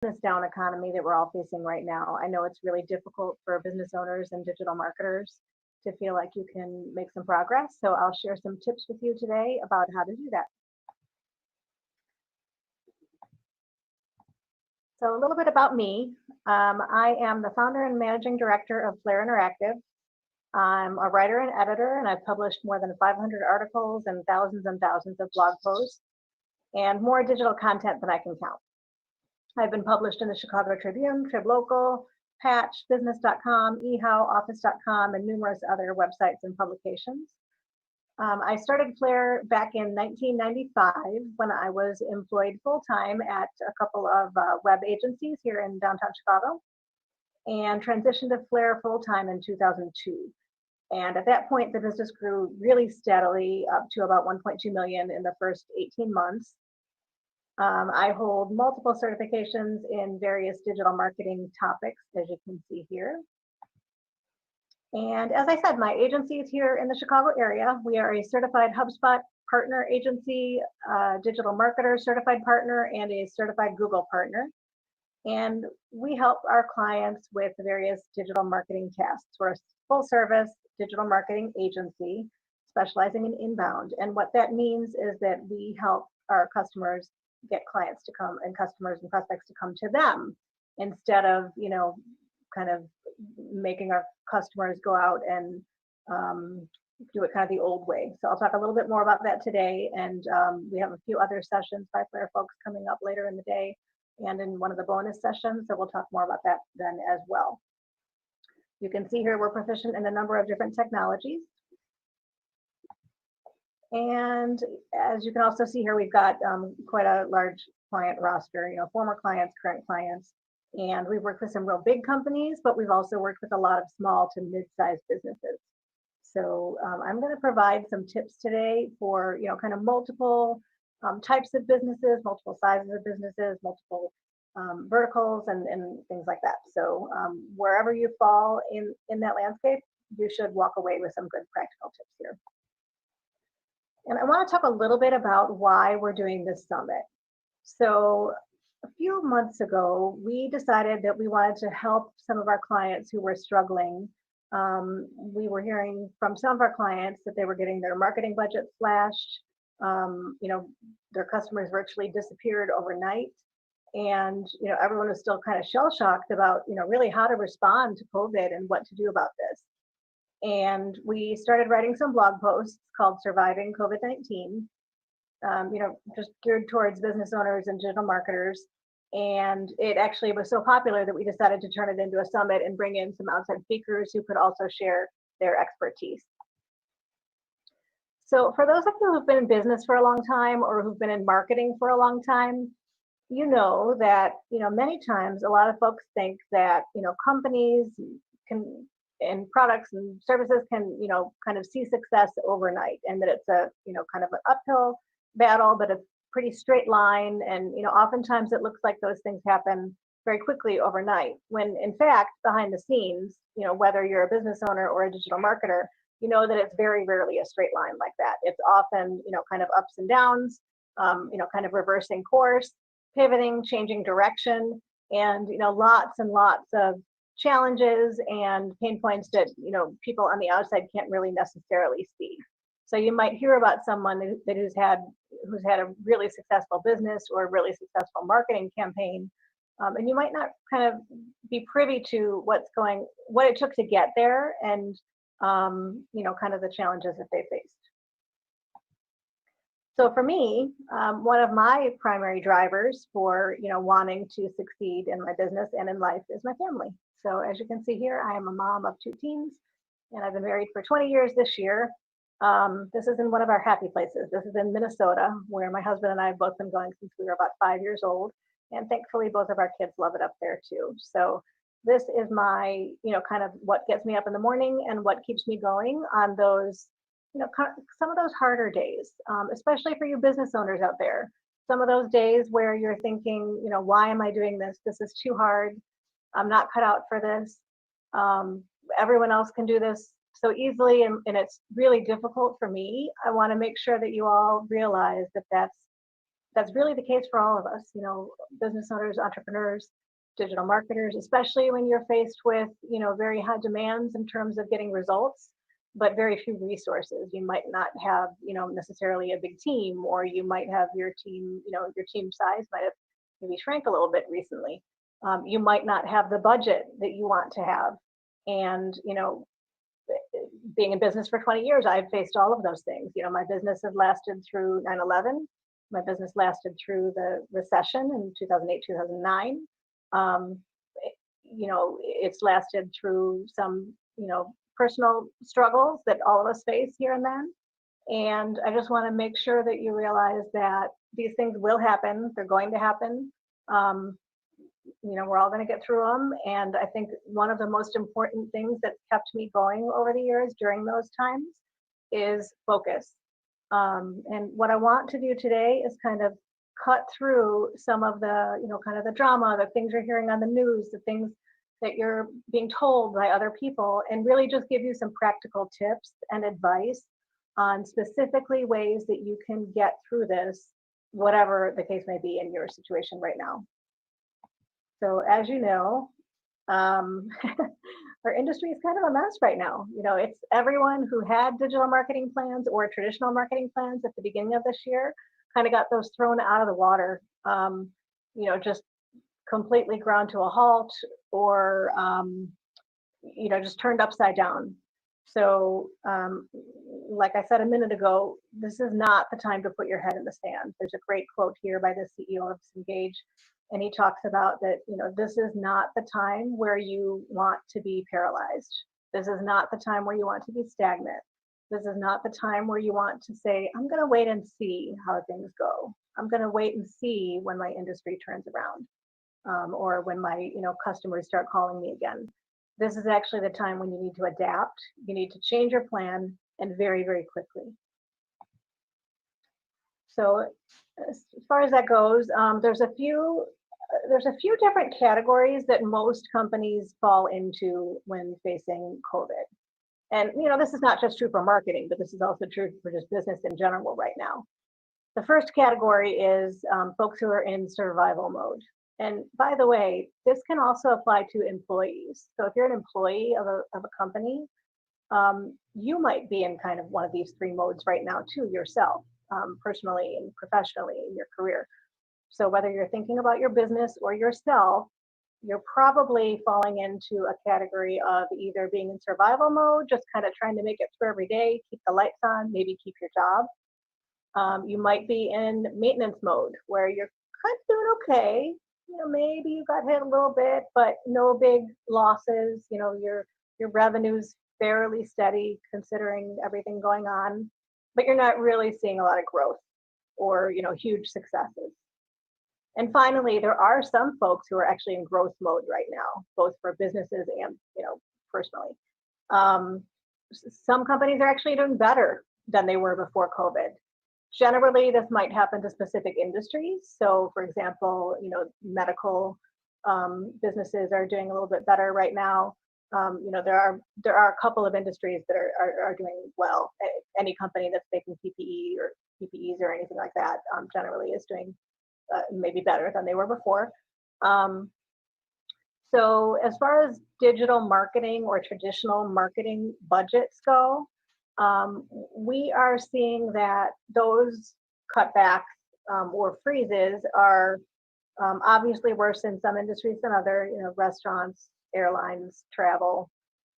business down economy that we're all facing right now. I know it's really difficult for business owners and digital marketers to feel like you can make some progress. So I'll share some tips with you today about how to do that. So a little bit about me. I am the founder and managing director of Flair Interactive. I'm a writer and editor, and I've published more than 500 articles and thousands of blog posts and more digital content than I can count. I've been published in the Chicago Tribune, Trib Local, Patch, Business.com, eHow, Office.com, and numerous other websites and publications. I started Flair back in 1995 when I was employed full-time at a couple of web agencies here in downtown Chicago, and transitioned to Flair full-time in 2002. And at that point, the business grew really steadily up to about 1.2 million in the first 18 months. I hold multiple certifications in various digital marketing topics, as you can see here. And as I said, my agency is here in the Chicago area. We are a certified HubSpot partner agency, digital marketer certified partner, and a certified Google partner. And we help our clients with various digital marketing tasks. We're a full service digital marketing agency specializing in inbound. And what that means is that we help our customers get clients to come, and customers and prospects to come to them, instead of, kind of making our customers go out and do it kind of the old way. So I'll talk a little bit more about that today. And we have a few other sessions by Flair folks coming up later in the day and in one of the bonus sessions. So we'll talk more about that then as well. You can see here we're proficient in a number of different technologies. And as you can also see here, we've got quite a large client roster, former clients, current clients, and we've worked with some real big companies, but we've also worked with a lot of small to mid-sized businesses. So I'm going to provide some tips today for, kind of multiple types of businesses, multiple sizes of businesses, multiple verticals and things like that. So wherever you fall in that landscape, you should walk away with some good practical tips here. And I want to talk a little bit about why we're doing this summit. So a few months ago, we decided that we wanted to help some of our clients who were struggling. We were hearing from some of our clients that they were getting their marketing budget slashed. Their customers virtually disappeared overnight. And, everyone was still kind of shell-shocked about, really how to respond to COVID and what to do about this. And we started writing some blog posts called Surviving COVID-19, just geared towards business owners and digital marketers. And it actually was so popular that we decided to turn it into a summit and bring in some outside speakers who could also share their expertise. So for those of you who've been in business for a long time or who've been in marketing for a long time, you know that, many times a lot of folks think that, companies can, and products and services can, kind of see success overnight, and that it's a, kind of an uphill battle, but a pretty straight line. And, oftentimes it looks like those things happen very quickly overnight, when in fact, behind the scenes, whether you're a business owner or a digital marketer, that it's very rarely a straight line like that. It's often, kind of ups and downs, kind of reversing course, pivoting, changing direction, and, lots and lots of challenges and pain points that, people on the outside can't really necessarily see. So you might hear about someone who's had a really successful business or a really successful marketing campaign, and you might not kind of be privy to what it took to get there, and kind of the challenges that they faced. So for me, one of my primary drivers for wanting to succeed in my business and in life is my family. So as you can see here, I am a mom of 2 teens, and I've been married for 20 years this year. This is in one of our happy places. This is in Minnesota, where my husband and I have both been going since we were about 5 years old. And thankfully, both of our kids love it up there too. So this is my, kind of what gets me up in the morning and what keeps me going on those, some of those harder days, especially for you business owners out there. Some of those days where you're thinking, why am I doing this? This is too hard. I'm not cut out for this. Everyone else can do this so easily, and it's really difficult for me. I want to make sure that you all realize that that's that's really the case for all of us, business owners, entrepreneurs, digital marketers, especially when you're faced with, very high demands in terms of getting results, but very few resources. You might not have, necessarily a big team, or you might have your team, your team size might have maybe shrank a little bit recently. You might not have the budget that you want to have. And, being in business for 20 years, I've faced all of those things. My business has lasted through 9/11. My business lasted through the recession in 2008, 2009. Um, it's lasted through some, personal struggles that all of us face here and then. And I just want to make sure that you realize that these things will happen. They're going to happen. Um, we're all going to get through them. And I think one of the most important things that's kept me going over the years during those times is focus. And what I want to do today is kind of cut through some of the, kind of the drama, the things you're hearing on the news, the things that you're being told by other people, and really just give you some practical tips and advice on specifically ways that you can get through this, whatever the case may be in your situation right now. So as you know, our industry is kind of a mess right now. It's everyone who had digital marketing plans or traditional marketing plans at the beginning of this year kind of got those thrown out of the water, just completely ground to a halt, or, just turned upside down. So, like I said a minute ago, this is not the time to put your head in the sand. There's a great quote here by the CEO of Cengage, and he talks about that, this is not the time where you want to be paralyzed. This is not the time where you want to be stagnant. This is not the time where you want to say, I'm going to wait and see how things go. I'm going to wait and see when my industry turns around, or when my, customers start calling me again. This is actually the time when you need to adapt. You need to change your plan, and very, very quickly. So as far as that goes, there's a few different categories that most companies fall into when facing COVID. And, this is not just true for marketing, but this is also true for just business in general right now. The first category is folks who are in survival mode. And by the way, this can also apply to employees. So if you're an employee of a company, you might be in kind of one of these three modes right now too yourself, personally and professionally in your career. So whether you're thinking about your business or yourself, you're probably falling into a category of either being in survival mode, just kind of trying to make it through every day, keep the lights on, maybe keep your job. You might be in maintenance mode, where you're kind of doing okay. Maybe you got hit a little bit, but no big losses. Your revenue's fairly steady considering everything going on, but you're not really seeing a lot of growth or, huge successes. And finally, there are some folks who are actually in growth mode right now, both for businesses and, personally. Some companies are actually doing better than they were before COVID. Generally, this might happen to specific industries. So, for example, medical businesses are doing a little bit better right now. There are a couple of industries that are doing well. Any company that's making PPEs or anything like that generally is doing maybe better than they were before. So as far as digital marketing or traditional marketing budgets go, we are seeing that those cutbacks or freezes are obviously worse in some industries than other, restaurants, airlines, travel,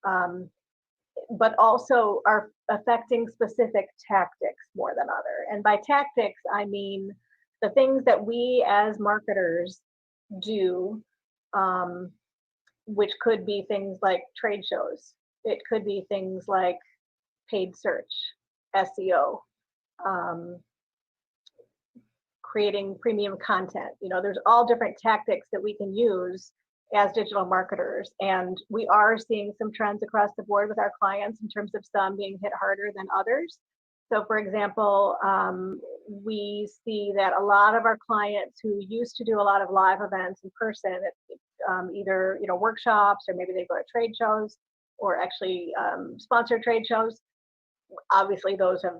but also are affecting specific tactics more than other. And by tactics, I mean the things that we as marketers do, which could be things like trade shows. It could be things like paid search, SEO, creating premium content. There's all different tactics that we can use as digital marketers. And we are seeing some trends across the board with our clients in terms of some being hit harder than others. So for example, we see that a lot of our clients who used to do a lot of live events in person, either workshops, or maybe they go to trade shows, or actually sponsor trade shows. Obviously, those have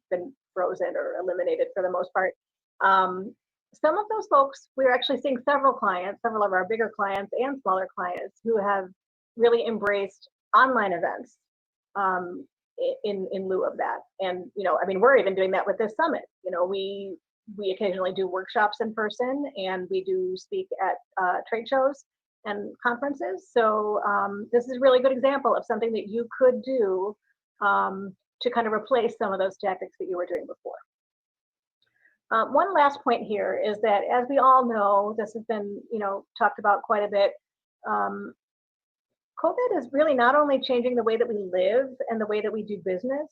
been frozen or eliminated for the most part. Some of those folks, we're actually seeing several clients, several of our bigger clients and smaller clients who have really embraced online events um, in lieu of that. And, I mean, we're even doing that with this summit. We occasionally do workshops in person, and we do speak at trade shows and conferences. So this is a really good example of something that you could do to kind of replace some of those tactics that you were doing before. One last point here is that, as we all know, this has been, talked about quite a bit. COVID is really not only changing the way that we live and the way that we do business,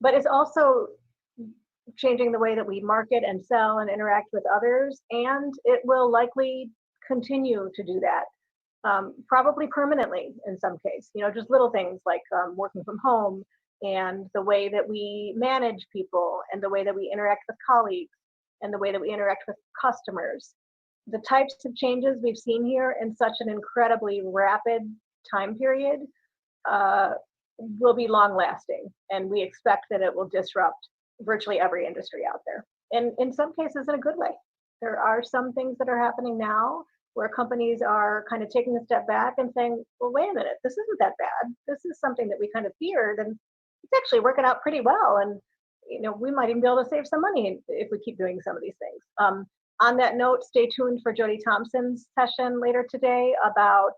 but it's also changing the way that we market and sell and interact with others. And it will likely continue to do that, probably permanently in some case. Just little things like working from home and the way that we manage people and the way that we interact with colleagues and the way that we interact with customers. The types of changes we've seen here in such an incredibly rapid time period will be long lasting, and we expect that it will disrupt virtually every industry out there, and in some cases in a good way. There are some things that are happening now where companies are kind of taking a step back and saying, well, wait a minute, this isn't that bad. This is something that we kind of feared, and it's actually working out pretty well, and we might even be able to save some money if we keep doing some of these things. On that note, stay tuned for Jody Thompson's session later today about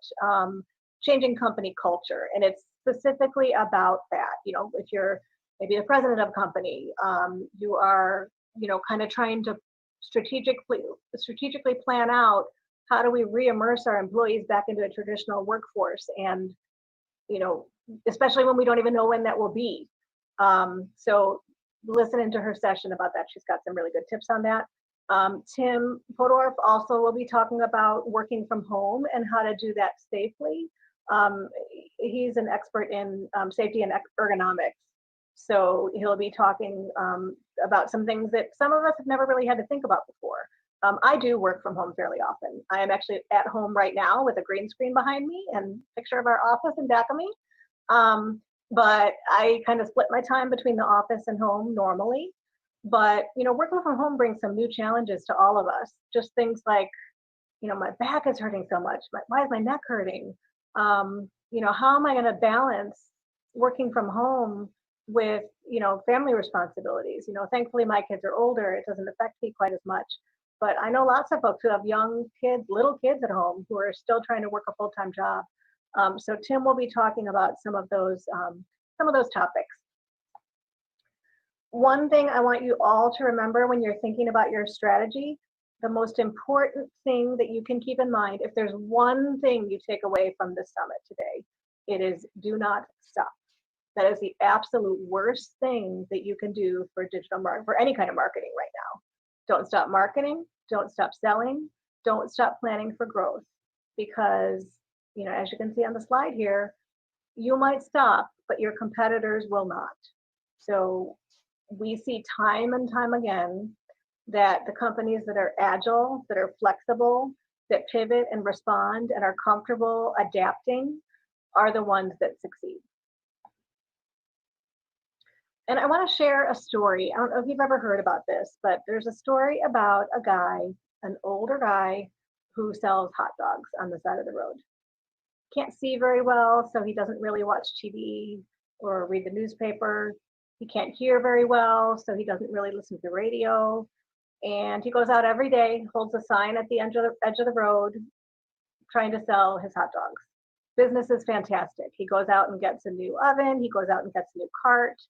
changing company culture. And it's specifically about that. If you're maybe the president of a company, you are, kind of trying to strategically plan out, how do we re-immerse our employees back into a traditional workforce? And, especially when we don't even know when that will be. So listen into her session about that. She's got some really good tips on that. Tim Podorf also will be talking about working from home and how to do that safely. He's an expert in safety and ergonomics. So he'll be talking about some things that some of us have never really had to think about before. I do work from home fairly often. I am actually at home right now with a green screen behind me and a picture of our office in back of me. But I kind of split my time between the office and home normally. But, working from home brings some new challenges to all of us. Just things like, my back is hurting so much. Why is my neck hurting? How am I going to balance working from home with, family responsibilities? Thankfully my kids are older. It doesn't affect me quite as much. But I know lots of folks who have young kids, little kids at home who are still trying to work a full-time job. So Tim will be talking about some of those topics. One thing I want you all to remember when you're thinking about your strategy, the most important thing that you can keep in mind, if there's one thing you take away from this summit today, it is do not stop. That is the absolute worst thing that you can do for for any kind of marketing right now. Don't stop marketing, don't stop selling, don't stop planning for growth, because, as you can see on the slide here, you might stop, but your competitors will not. So we see time and time again that the companies that are agile, that are flexible, that pivot and respond and are comfortable adapting are the ones that succeed. And I want to share a story. I don't know if you've ever heard about this, but there's a story about a guy, an older guy, who sells hot dogs on the side of the road. Can't see very well, so he doesn't really watch TV or read the newspaper. He can't hear very well, so he doesn't really listen to the radio. And he goes out every day, holds a sign at the edge of the road, trying to sell his hot dogs. Business is fantastic. He goes out and gets a new oven. He goes out and gets a new cart.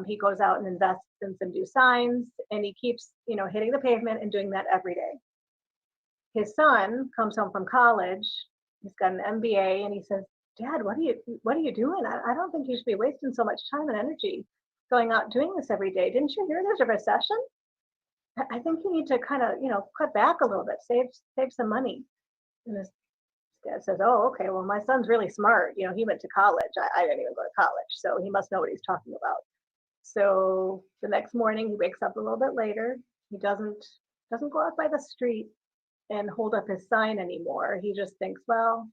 He goes out and invests in some new signs, and he keeps, hitting the pavement and doing that every day. His son comes home from college. He's got an MBA, and he says, "Dad, what are you doing? I don't think you should be wasting so much time and energy going out doing this every day. Didn't you hear there's a recession? I think you need to kind of, cut back a little bit, save some money." And his dad says, "Oh, okay. Well, my son's really smart. He went to college. I didn't even go to college, so he must know what he's talking about." So the next morning he wakes up a little bit later. He doesn't go out by the street and hold up his sign anymore. He just thinks, well,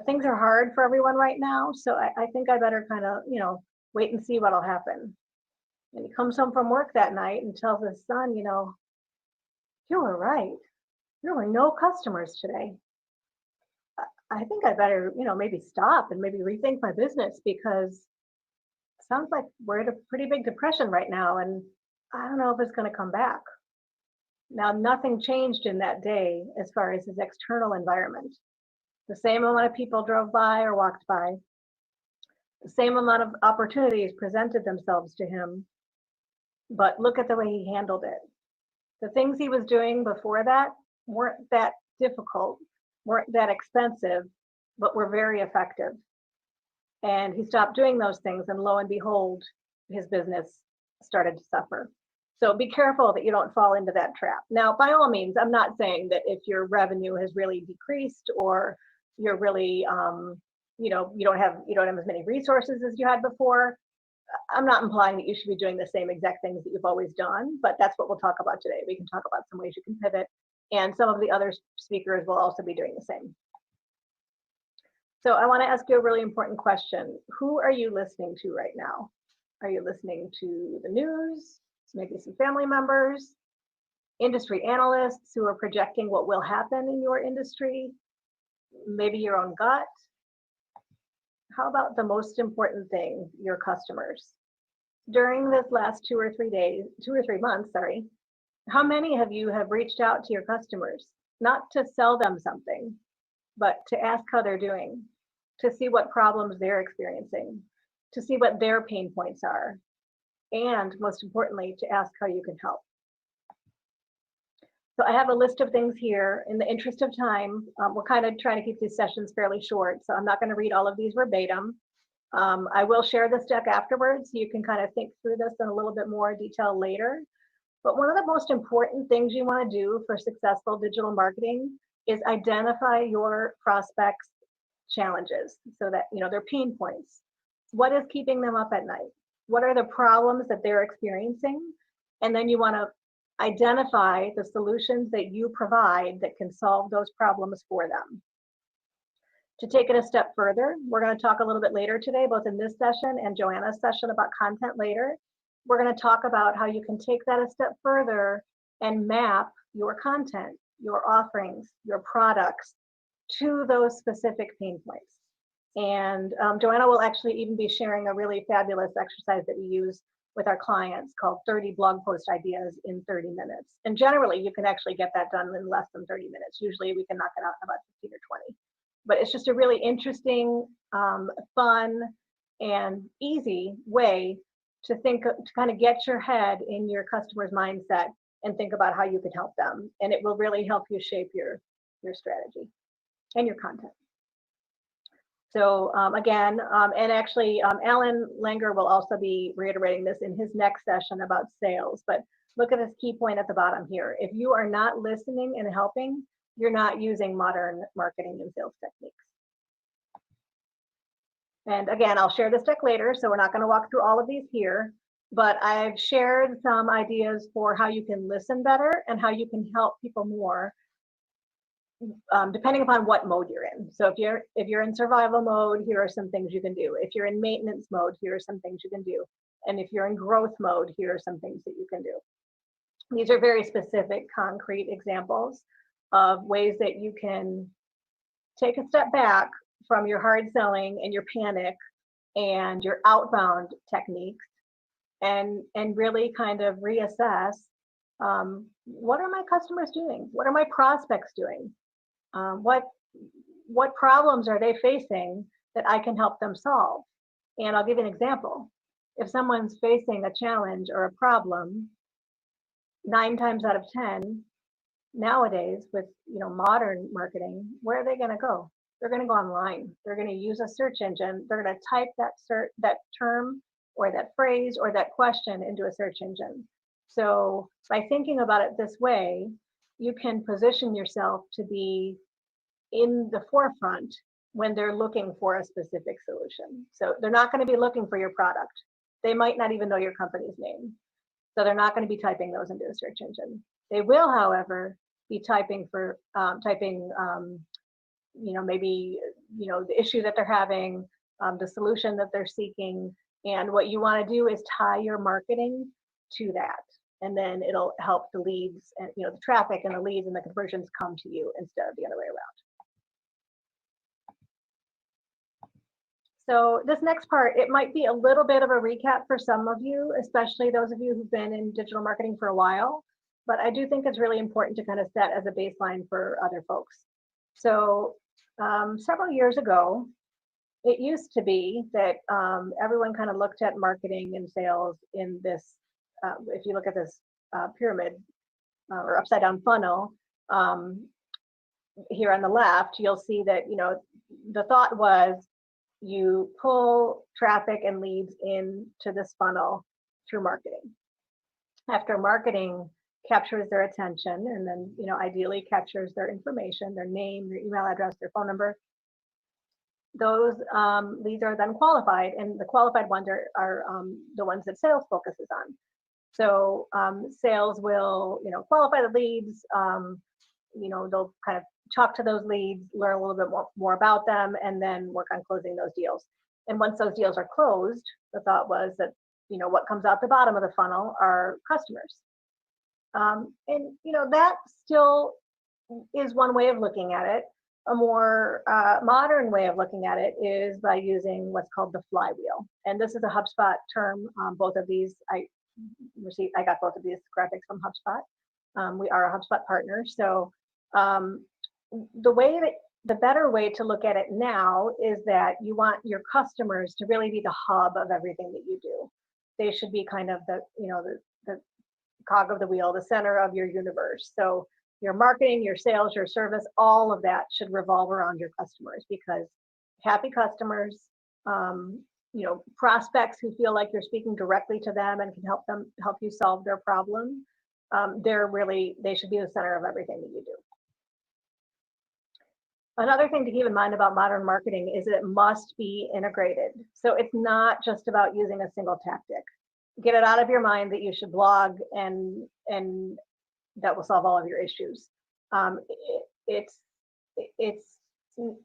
things are hard for everyone right now, so I think I better kind of, wait and see what'll happen. And he comes home from work that night and tells his son, You were right. There were no customers today. I think I better, maybe stop and maybe rethink my business because it sounds like we're in a pretty big depression right now, and I don't know if it's going to come back. Now, nothing changed in that day as far as his external environment. The same amount of people drove by or walked by. The same amount of opportunities presented themselves to him, but look at the way he handled it. The things he was doing before that weren't that difficult, weren't that expensive, but were very effective. And he stopped doing those things, and lo and behold, his business started to suffer. So be careful that you don't fall into that trap. Now, by all means, I'm not saying that if your revenue has really decreased or you're really, you don't have as many resources as you had before. I'm not implying that you should be doing the same exact things that you've always done, but that's what we'll talk about today. We can talk about some ways you can pivot, and some of the other speakers will also be doing the same. So I want to ask you a really important question. Who are you listening to right now? Are you listening to the news, maybe some family members, industry analysts who are projecting what will happen in your industry, maybe your own gut? How about the most important thing, your customers? During this last 2 or 3 months, how many of you have reached out to your customers, not to sell them something, but to ask how they're doing, to see what problems they're experiencing, to see what their pain points are, and most importantly, to ask how you can help? So I have a list of things here. In the interest of time, we're kind of trying to keep these sessions fairly short, so I'm not going to read all of these verbatim. I will share this deck afterwards, so you can kind of think through this in a little bit more detail later. But one of the most important things you want to do for successful digital marketing is identify your prospects' challenges, so that their pain points. What is keeping them up at night? What are the problems that they're experiencing? And then you want to identify the solutions that you provide that can solve those problems for them. To take it a step further, we're going to talk a little bit later today, both in this session and Joanna's session about content later. We're going to talk about how you can take that a step further and map your content, your offerings, your products to those specific pain points. And Joanna will actually even be sharing a really fabulous exercise that we use with our clients called 30 blog post ideas in 30 minutes. And generally, you can actually get that done in less than 30 minutes. Usually we can knock it out in about 15 or 20. But it's just a really interesting, fun, and easy way to kind of get your head in your customer's mindset and think about how you can help them. And it will really help you shape your strategy and your content. So again, and actually Alan Langer will also be reiterating this in his next session about sales, but look at this key point at the bottom here. If you are not listening and helping, you're not using modern marketing and sales techniques. And again, I'll share this deck later, so we're not going to walk through all of these here, but I've shared some ideas for how you can listen better and how you can help people more, depending upon what mode you're in. So if you're in survival mode, here are some things you can do. If you're in maintenance mode, here are some things you can do. And if you're in growth mode, here are some things that you can do. These are very specific, concrete examples of ways that you can take a step back from your hard selling and your panic and your outbound techniques and really kind of reassess, what are my customers doing? What are my prospects doing? What problems are they facing that I can help them solve? And I'll give you an example. If someone's facing a challenge or a problem, 9 times out of 10 nowadays with modern marketing, where are they going to go? They're going to go online. They're going to use a search engine. They're going to type that term or that phrase or that question into a search engine. So by thinking about it this way, you can position yourself to be in the forefront when they're looking for a specific solution. So they're not going to be looking for your product. They might not even know your company's name. So they're not going to be typing those into a search engine. They will, however, be typing maybe the issue that they're having, the solution that they're seeking. And what you want to do is tie your marketing to that. and then it'll help the leads and the traffic and the leads and the conversions come to you instead of the other way around. So this next part, it might be a little bit of a recap for some of you, especially those of you who've been in digital marketing for a while, but I do think it's really important to kind of set as a baseline for other folks. So several years ago, it used to be that everyone kind of looked at marketing and sales in this, if you look at this pyramid or upside down funnel, here on the left, you'll see that, the thought was you pull traffic and leads into this funnel through marketing. After marketing captures their attention and then, ideally captures their information, their name, their email address, their phone number, those leads are then qualified, and the qualified ones are the ones that sales focuses on. So sales will, qualify the leads, they'll kind of talk to those leads, learn a little bit more about them, and then work on closing those deals. And once those deals are closed, the thought was that, what comes out the bottom of the funnel are customers. And, that still is one way of looking at it. A more modern way of looking at it is by using what's called the flywheel. And this is a HubSpot term. Both of these, I got both of these graphics from HubSpot. We are a HubSpot partner. So the better way to look at it now is that you want your customers to really be the hub of everything that you do. They should be kind of the cog of the wheel, the center of your universe. So your marketing, your sales, your service, all of that should revolve around your customers, because happy customers, prospects who feel like you're speaking directly to them and can help you solve their problem, they should be the center of everything that you do. Another thing to keep in mind about modern marketing is that it must be integrated. So it's not just about using a single tactic. Get it out of your mind that you should blog and that will solve all of your issues. It's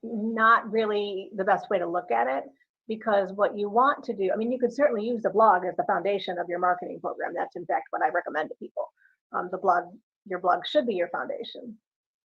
not really the best way to look at it, because what you want to do, you could certainly use the blog as the foundation of your marketing program. That's in fact what I recommend to people. Your blog should be your foundation.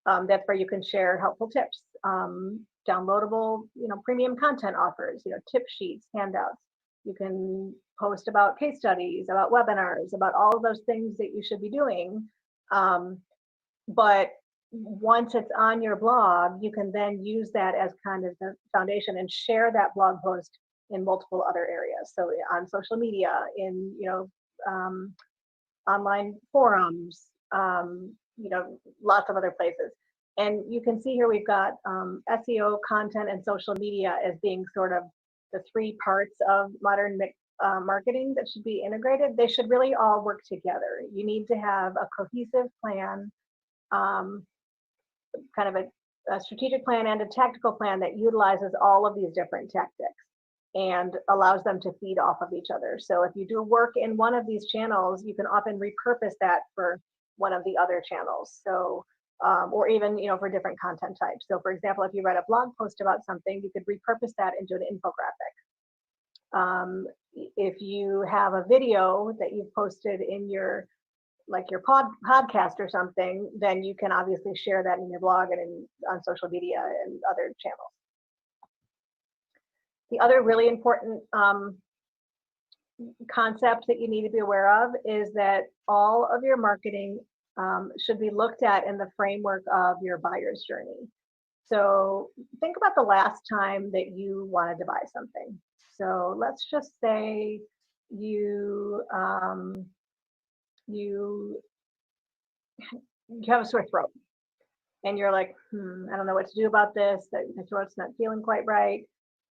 That's where you can share helpful tips, downloadable, premium content offers, tip sheets, handouts. You can post about case studies, about webinars, about all of those things that you should be doing. But once it's on your blog, you can then use that as kind of the foundation and share that blog post in multiple other areas. So on social media, in online forums, lots of other places. And you can see here we've got SEO, content, and social media as being sort of the three parts of modern marketing that should be integrated. They should really all work together. You need to have a cohesive plan, kind of a strategic plan and a tactical plan that utilizes all of these different tactics and allows them to feed off of each other. So if you do work in one of these channels, you can often repurpose that for one of the other channels. So, or even, for different content types. So for example, if you write a blog post about something, you could repurpose that into an infographic. If you have a video that you've posted in your podcast or something, then you can obviously share that in your blog and on social media and other channels. The other really important concept that you need to be aware of is that all of your marketing should be looked at in the framework of your buyer's journey. So think about the last time that you wanted to buy something. So let's just say you have a sore throat and you're like, I don't know what to do about this. My throat's not feeling quite right.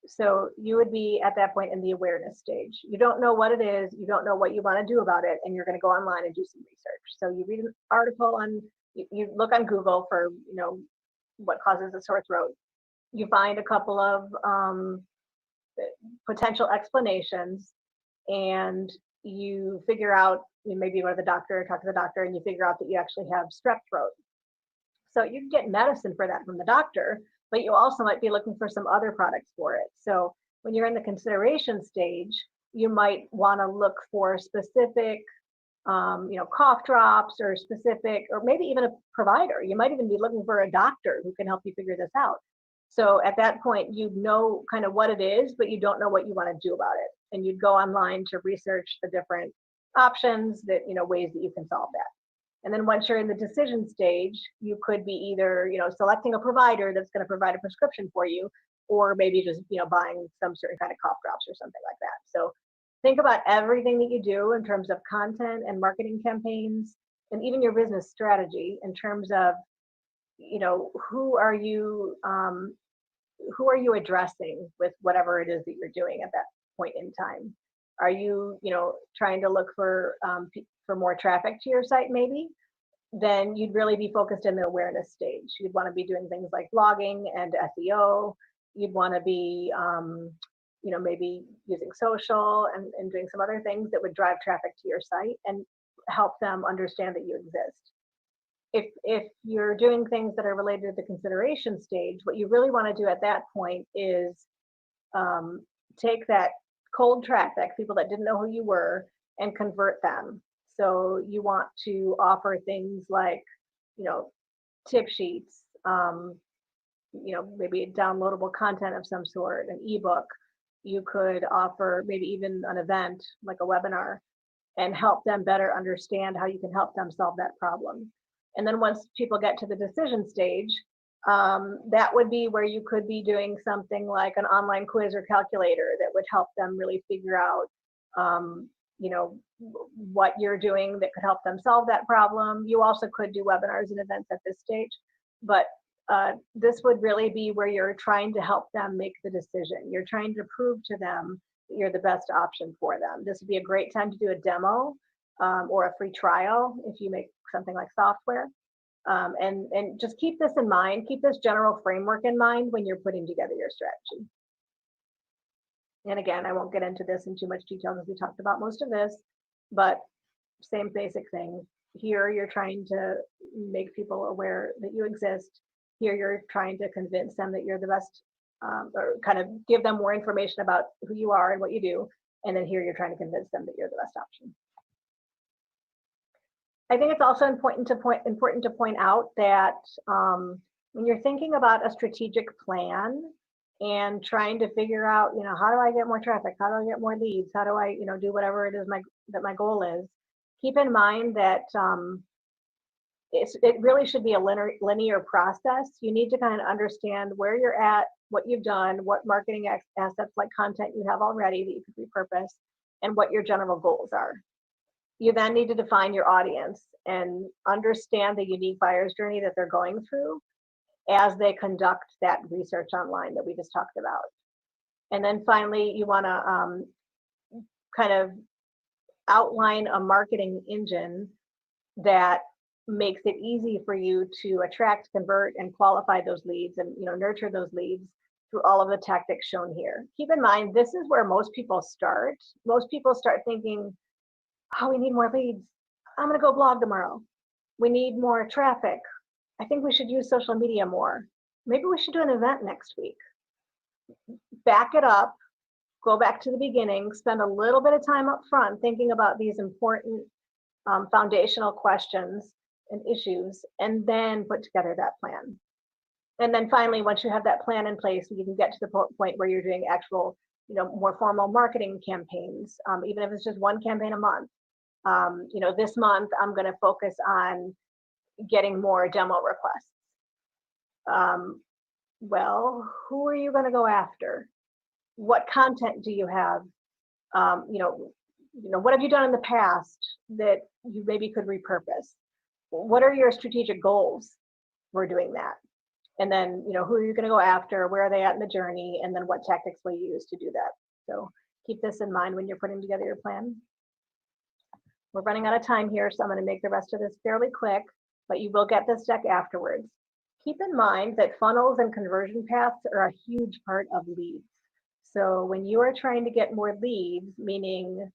So you would be at that point in the awareness stage. You don't know what it is. You don't know what you want to do about it. And you're going to go online and do some research. So you read an article you look on Google for, what causes a sore throat. You find a couple of potential explanations and you figure out, maybe go to the doctor, talk to the doctor, and you figure out that you actually have strep throat. So you can get medicine for that from the doctor, but you also might be looking for some other products for it. So when you're in the consideration stage, you might want to look for specific cough drops or specific, or maybe even a provider. You might even be looking for a doctor who can help you figure this out. So at that point, you know kind of what it is, but you don't know what you want to do about it. And you'd go online to research the different options that, ways that you can solve that. And then once you're in the decision stage, you could be either, selecting a provider that's going to provide a prescription for you, or maybe just, buying some certain kind of cough drops or something like that. So think about everything that you do in terms of content and marketing campaigns, and even your business strategy in terms of, who are you addressing with whatever it is that you're doing at that point in time. Are you, trying to look for more traffic to your site maybe? Then you'd really be focused in the awareness stage. You'd want to be doing things like blogging and SEO. You'd want to be, maybe using social and doing some other things that would drive traffic to your site and help them understand that you exist. If you're doing things that are related to the consideration stage, what you really want to do at that point is take that cold traffic, people that didn't know who you were, and convert them. So you want to offer things like, tip sheets, maybe downloadable content of some sort, an ebook. You could offer maybe even an event like a webinar and help them better understand how you can help them solve that problem. And then once people get to the decision stage, that would be where you could be doing something like an online quiz or calculator that would help them really figure out, what you're doing that could help them solve that problem. You also could do webinars and events at this stage, but this would really be where you're trying to help them make the decision. You're trying to prove to them that you're the best option for them. This would be a great time to do a demo or a free trial if you make something like software. And just keep this in mind, keep this general framework in mind when you're putting together your strategy. And again, I won't get into this in too much detail because we talked about most of this, but same basic thing. Here you're trying to make people aware that you exist. Here you're trying to convince them that you're the best, or kind of give them more information about who you are and what you do. And then here you're trying to convince them that you're the best option. I think it's also important to point out that when you're thinking about a strategic plan and trying to figure out, how do I get more traffic? How do I get more leads? How do I, do whatever it is that my goal is? Keep in mind that it really should be a linear process. You need to kind of understand where you're at, what you've done, what marketing assets like content you have already that you could repurpose, and what your general goals are. You then need to define your audience and understand the unique buyer's journey that they're going through as they conduct that research online that we just talked about. And then finally, you want to kind of outline a marketing engine that makes it easy for you to attract, convert, and qualify those leads and nurture those leads through all of the tactics shown here. Keep in mind, this is where most people start. Most people start thinking, oh, we need more leads. I'm going to go blog tomorrow. We need more traffic. I think we should use social media more. Maybe we should do an event next week. Back it up, go back to the beginning, spend a little bit of time up front thinking about these important foundational questions and issues, and then put together that plan. And then finally, once you have that plan in place, you can get to the point where you're doing actual, more formal marketing campaigns, even if it's just one campaign a month. This month I'm going to focus on getting more demo requests. Well, who are you going to go after? What content do you have? What have you done in the past that you maybe could repurpose? What are your strategic goals for doing that? And then, who are you going to go after? Where are they at in the journey? And then what tactics will you use to do that? So keep this in mind when you're putting together your plan. We're running out of time here, so I'm going to make the rest of this fairly quick, but you will get this deck afterwards. Keep in mind that funnels and conversion paths are a huge part of leads. So when you are trying to get more leads, meaning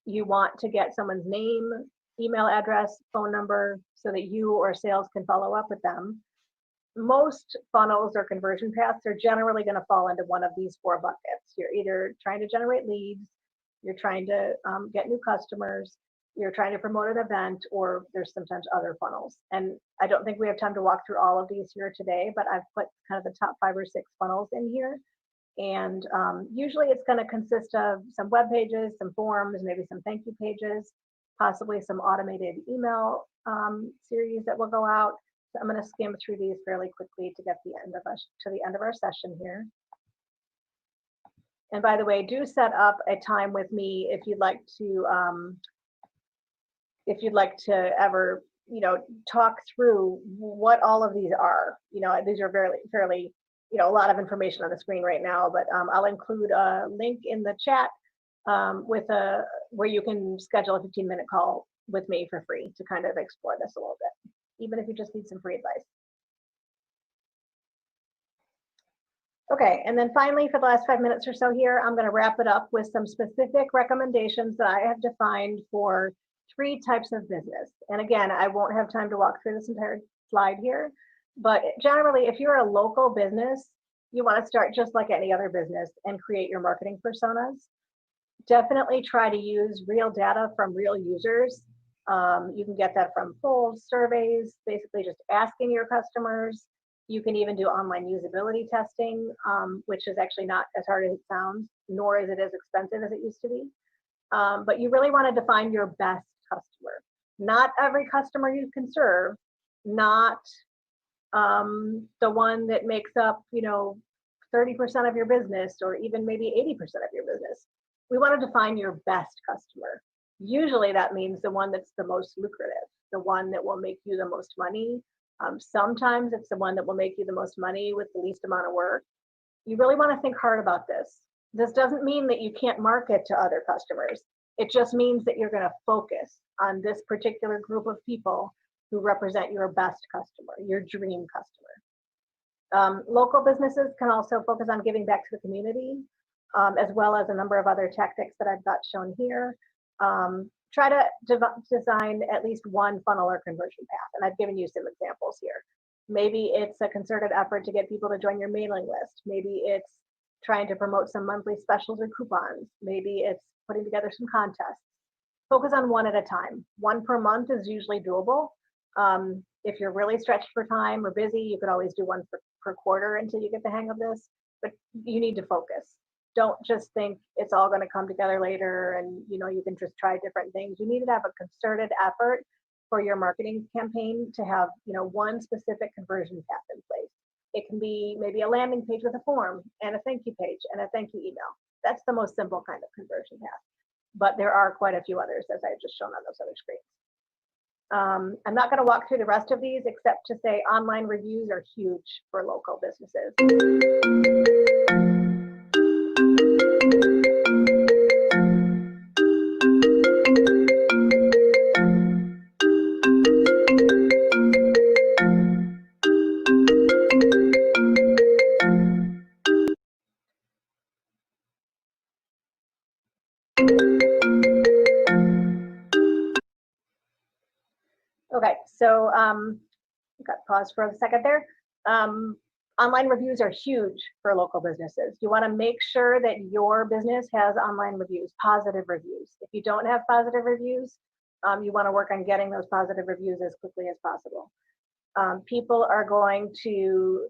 you want to get someone's name, email address, phone number, so that you or sales can follow up with them, most funnels or conversion paths are generally going to fall into one of these four buckets. You're either trying to generate leads, you're trying to get new customers, you're trying to promote an event, or there's sometimes other funnels. And I don't think we have time to walk through all of these here today, but I've put kind of the top 5 or 6 funnels in here. And usually it's going to consist of some web pages, some forms, maybe some thank you pages, possibly some automated email series that will go out. So I'm going to skim through these fairly quickly to get to the end of our session here. And by the way, do set up a time with me if you'd like to ever, talk through what all of these are. These are fairly, a lot of information on the screen right now, but I'll include a link in the chat where you can schedule a 15-minute call with me for free to kind of explore this a little bit, even if you just need some free advice. Okay, and then finally, for the last 5 minutes or so here, I'm going to wrap it up with some specific recommendations that I have defined for 3 types of business. And again, I won't have time to walk through this entire slide here, but generally, if you're a local business, you want to start just like any other business and create your marketing personas. Definitely try to use real data from real users. You can get that from polls, surveys, basically just asking your customers. You can even do online usability testing, which is actually not as hard as it sounds, nor is it as expensive as it used to be. But you really want to define your best customer. Not every customer you can serve, not the one that makes up, 30% of your business, or even maybe 80% of your business. We want to define your best customer. Usually that means the one that's the most lucrative, the one that will make you the most money. Sometimes it's the one that will make you the most money with the least amount of work. You really want to think hard about this. This doesn't mean that you can't market to other customers. It just means that you're going to focus on this particular group of people who represent your best customer, your dream customer. Local businesses can also focus on giving back to the community, as well as a number of other tactics that I've got shown here. Try to design at least one funnel or conversion path, and I've given you some examples here. Maybe it's a concerted effort to get people to join your mailing list. Maybe it's trying to promote some monthly specials or coupons. Maybe it's putting together some contests. Focus on one at a time. One per month is usually doable. If you're really stretched for time or busy, you could always do one per quarter until you get the hang of this, but you need to focus. Don't just think it's all going to come together later and you can just try different things. You need to have a concerted effort for your marketing campaign to have one specific conversion path in place. It can be maybe a landing page with a form and a thank you page and a thank you email. That's the most simple kind of conversion path, but there are quite a few others, as I've just shown on those other screens. I'm not going to walk through the rest of these except to say online reviews are huge for local businesses. Okay, so got pause for a second there. Online reviews are huge for local businesses. You want to make sure that your business has online reviews, positive reviews. If you don't have positive reviews, you want to work on getting those positive reviews as quickly as possible. People are going to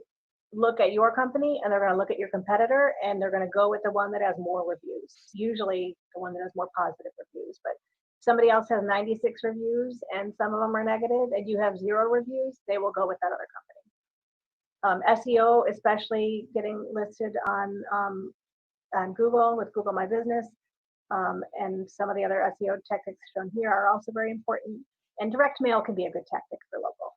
look at your company and they're going to look at your competitor and they're going to go with the one that has more reviews, usually the one that has more positive reviews. But somebody else has 96 reviews and some of them are negative and you have 0 reviews, they will go with that other company. SEO, especially getting listed on Google with Google My Business, and some of the other SEO tactics shown here are also very important. And direct mail can be a good tactic for local.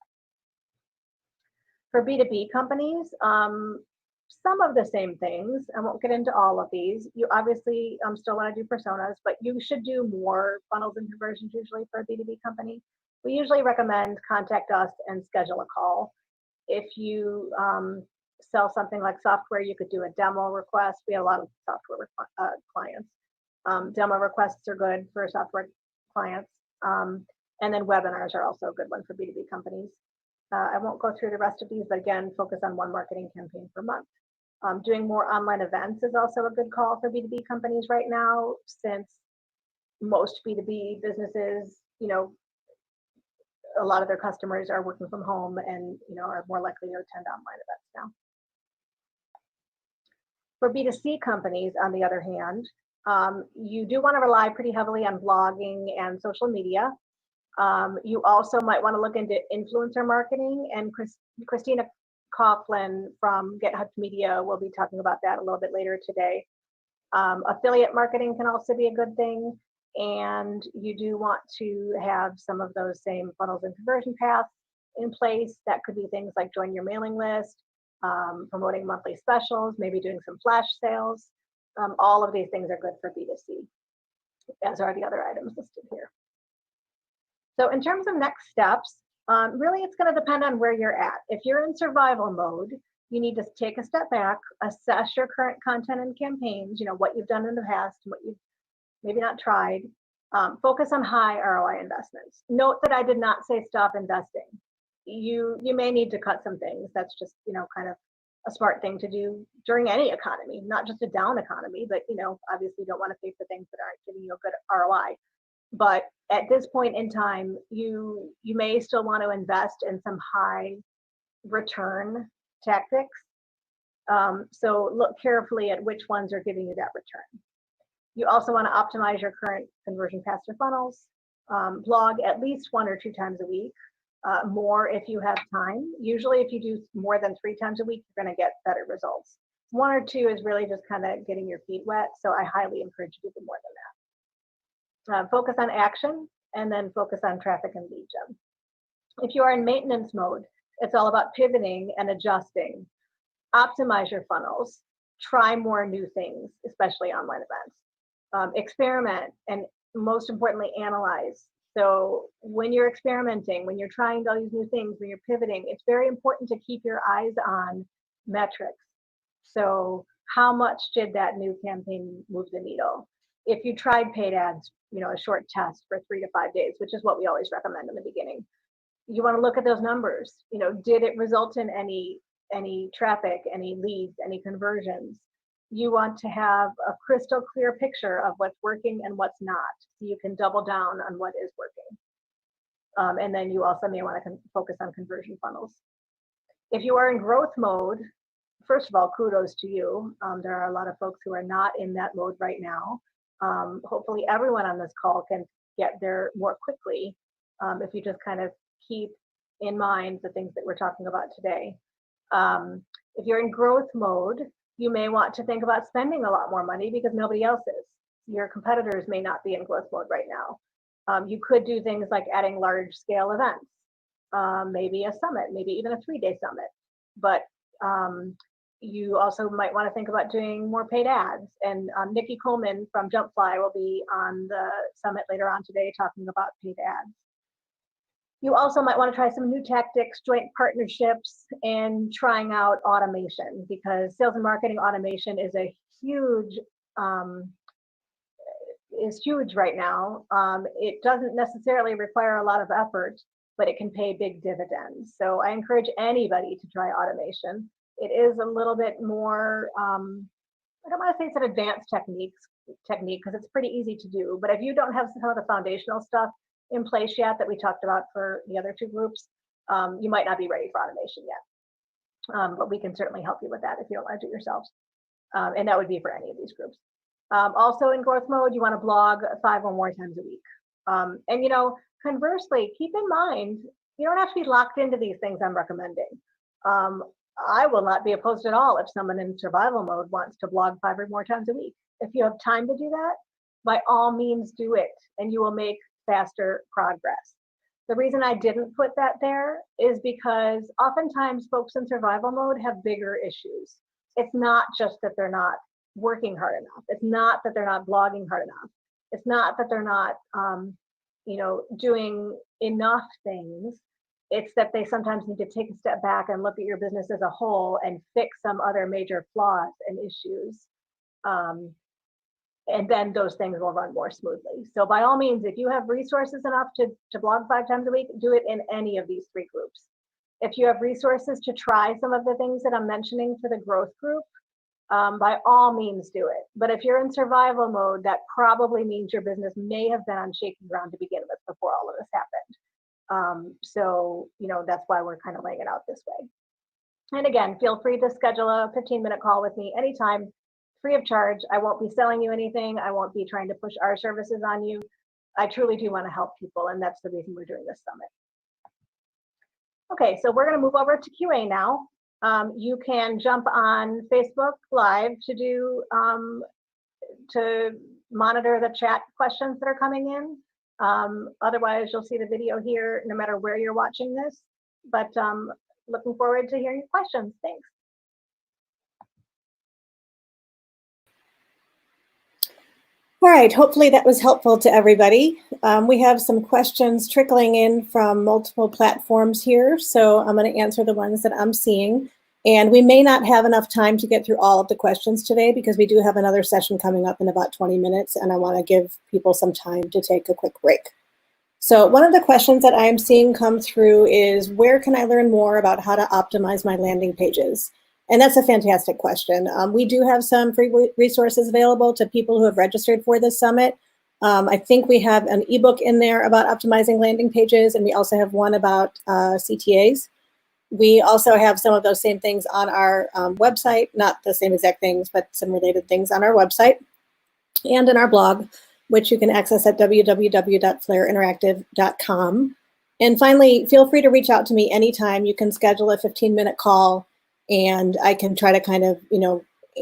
For B2B companies, some of the same things. I won't get into all of these. You obviously still want to do personas, but you should do more funnels and conversions usually for a B2B company. We usually recommend contact us and schedule a call. If you sell something like software, you could do a demo request. We have a lot of software clients. Demo requests are good for software clients. And then webinars are also a good one for B2B companies. I won't go through the rest of these, but again, focus on one marketing campaign per month. Doing more online events is also a good call for B2B companies right now, since most B2B businesses, a lot of their customers are working from home and, are more likely to attend online events now. For B2C companies, on the other hand, you do want to rely pretty heavily on blogging and social media. You also might want to look into influencer marketing, and Christina Coughlin from Get Hooked Media will be talking about that a little bit later today. Affiliate marketing can also be a good thing, and you do want to have some of those same funnels and conversion paths in place. That could be things like join your mailing list, promoting monthly specials, maybe doing some flash sales. All of these things are good for B2C, as are the other items listed here. So in terms of next steps, really it's going to depend on where you're at. If you're in survival mode, you need to take a step back, assess your current content and campaigns, what you've done in the past, what you've maybe not tried. Focus on high ROI investments. Note that I did not say stop investing. You may need to cut some things. That's just, kind of a smart thing to do during any economy, not just a down economy, but, obviously you don't want to pay for things that aren't giving you a good ROI. But at this point in time, you may still want to invest in some high return tactics. So look carefully at which ones are giving you that return. You also want to optimize your current conversion paths or funnels. Blog at least 1 or 2 times a week, more if you have time. Usually if you do more than 3 times a week, you're going to get better results. 1 or 2 is really just kind of getting your feet wet. So I highly encourage you to do more than that. Focus on action, and then focus on traffic and lead gen. If you are in maintenance mode, it's all about pivoting and adjusting. Optimize your funnels. Try more new things, especially online events. Experiment, and most importantly, analyze. So when you're experimenting, when you're trying all these new things, when you're pivoting, it's very important to keep your eyes on metrics. So how much did that new campaign move the needle? If you tried paid ads, a short test for 3 to 5 days, which is what we always recommend in the beginning, you want to look at those numbers. Did it result in any traffic, any leads, any conversions? You want to have a crystal clear picture of what's working and what's not, so you can double down on what is working. And then you also may want to focus on conversion funnels. If you are in growth mode, first of all, kudos to you. There are a lot of folks who are not in that mode right now. Hopefully everyone on this call can get there more quickly if you just kind of keep in mind the things that we're talking about today. If you're in growth mode, you may want to think about spending a lot more money because nobody else is. Your competitors may not be in growth mode right now. You could do things like adding large scale events, maybe a summit, maybe even a 3-day summit. But you also might want to think about doing more paid ads. And Nikki Coleman from Jumpfly will be on the summit later on today talking about paid ads. You also might want to try some new tactics, joint partnerships, and trying out automation, because sales and marketing automation is a huge, right now. It doesn't necessarily require a lot of effort, but it can pay big dividends. So I encourage anybody to try automation. It is a little bit more, I don't want to say it's an advanced technique because it's pretty easy to do, but if you don't have some of the foundational stuff in place yet that we talked about for the other 2 groups, you might not be ready for automation yet. But we can certainly help you with that if you don't want to do it yourselves. And that would be for any of these groups. Also in growth mode, you want to blog 5 or more times a week. And conversely, keep in mind, you don't have to be locked into these things I'm recommending. I will not be opposed at all if someone in survival mode wants to blog 5 or more times a week. If you have time to do that, by all means do it, and you will make faster progress. The reason I didn't put that there is because oftentimes folks in survival mode have bigger issues. It's not just that they're not working hard enough. It's not that they're not blogging hard enough. It's not that they're not, doing enough things. It's that they sometimes need to take a step back and look at your business as a whole and fix some other major flaws and issues. And then those things will run more smoothly. So by all means, if you have resources enough to blog 5 times a week, do it in any of these 3 groups. If you have resources to try some of the things that I'm mentioning for the growth group, by all means do it. But if you're in survival mode, that probably means your business may have been on shaky ground to begin with before all of this happened. So, that's why we're kind of laying it out this way. And again, feel free to schedule a 15-minute call with me anytime, free of charge. I won't be selling you anything. I won't be trying to push our services on you. I truly do want to help people, and that's the reason we're doing this summit. Okay, so we're going to move over to QA now. You can jump on Facebook Live to monitor the chat questions that are coming in. Otherwise, you'll see the video here no matter where you're watching this. But looking forward to hearing your questions. Thanks. All right, hopefully that was helpful to everybody. We have some questions trickling in from multiple platforms here, so I'm going to answer the ones that I'm seeing. And we may not have enough time to get through all of the questions today because we do have another session coming up in about 20 minutes, and I want to give people some time to take a quick break. So one of the questions that I'm seeing come through is, where can I learn more about how to optimize my landing pages? And that's a fantastic question. We do have some free resources available to people who have registered for this summit. I think we have an ebook in there about optimizing landing pages, and we also have one about CTAs. We also have some of those same things on our website, not the same exact things, but some related things on our website and in our blog, which you can access at www.flairinteractive.com. And finally, feel free to reach out to me anytime. You can schedule a 15-minute call, and I can try to kind of,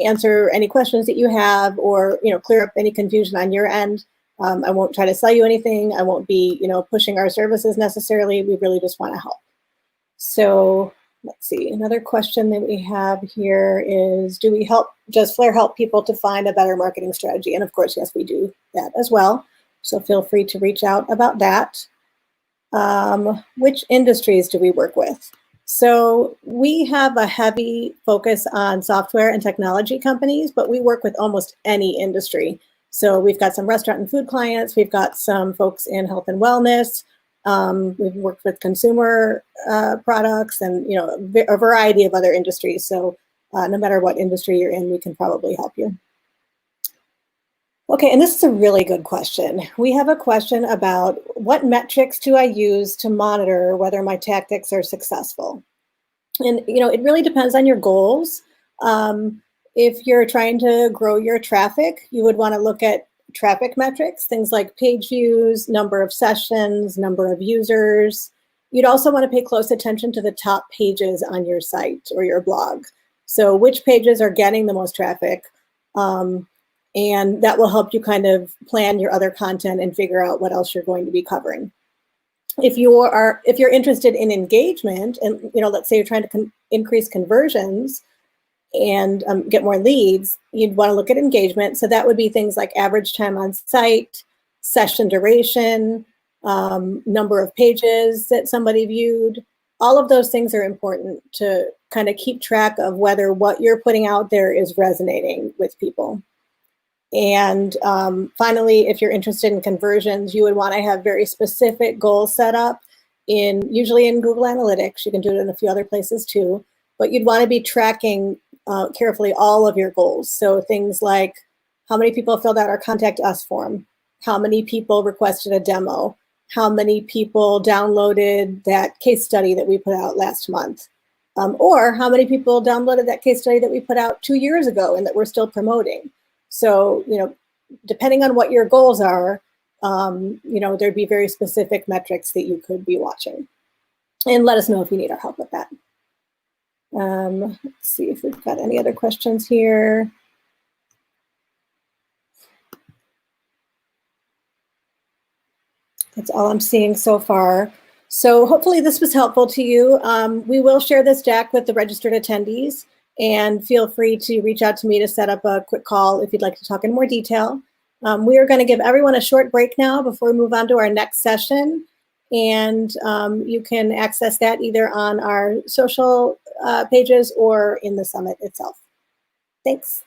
answer any questions that you have, or, clear up any confusion on your end. I won't try to sell you anything. I won't be, pushing our services necessarily. We really just want to help. So let's see, another question that we have here is, does Flair help people to find a better marketing strategy? And of course, yes, we do that as well. So feel free to reach out about that. Which industries do we work with? So we have a heavy focus on software and technology companies, but we work with almost any industry. So we've got some restaurant and food clients. We've got some folks in health and wellness. We've worked with consumer products and, a variety of other industries. So no matter what industry you're in, we can probably help you. Okay, and this is a really good question. We have a question about, what metrics do I use to monitor whether my tactics are successful? And, it really depends on your goals. If you're trying to grow your traffic, you would want to look at traffic metrics, things like page views, number of sessions, number of users. You'd also want to pay close attention to the top pages on your site or your blog. So which pages are getting the most traffic? And that will help you kind of plan your other content and figure out what else you're going to be covering. If you're interested in engagement, and let's say you're trying to increase conversions and get more leads, you'd want to look at engagement. So that would be things like average time on site, session duration, number of pages that somebody viewed. All of those things are important to kind of keep track of whether what you're putting out there is resonating with people. And finally, if you're interested in conversions, you would want to have very specific goals set up usually in Google Analytics. You can do it in a few other places too, but you'd want to be tracking carefully all of your goals. So things like how many people filled out our contact us form, how many people requested a demo, how many people downloaded that case study that we put out last month, or how many people downloaded that case study that we put out 2 years ago and that we're still promoting. So, depending on what your goals are, there'd be very specific metrics that you could be watching. And let us know if you need our help with that. Let's see if we've got any other questions here. That's all I'm seeing so far. So hopefully this was helpful to you. We will share this deck with the registered attendees, and feel free to reach out to me to set up a quick call if you'd like to talk in more detail. We are going to give everyone a short break now before we move on to our next session. And you can access that either on our social pages or in the summit itself. Thanks.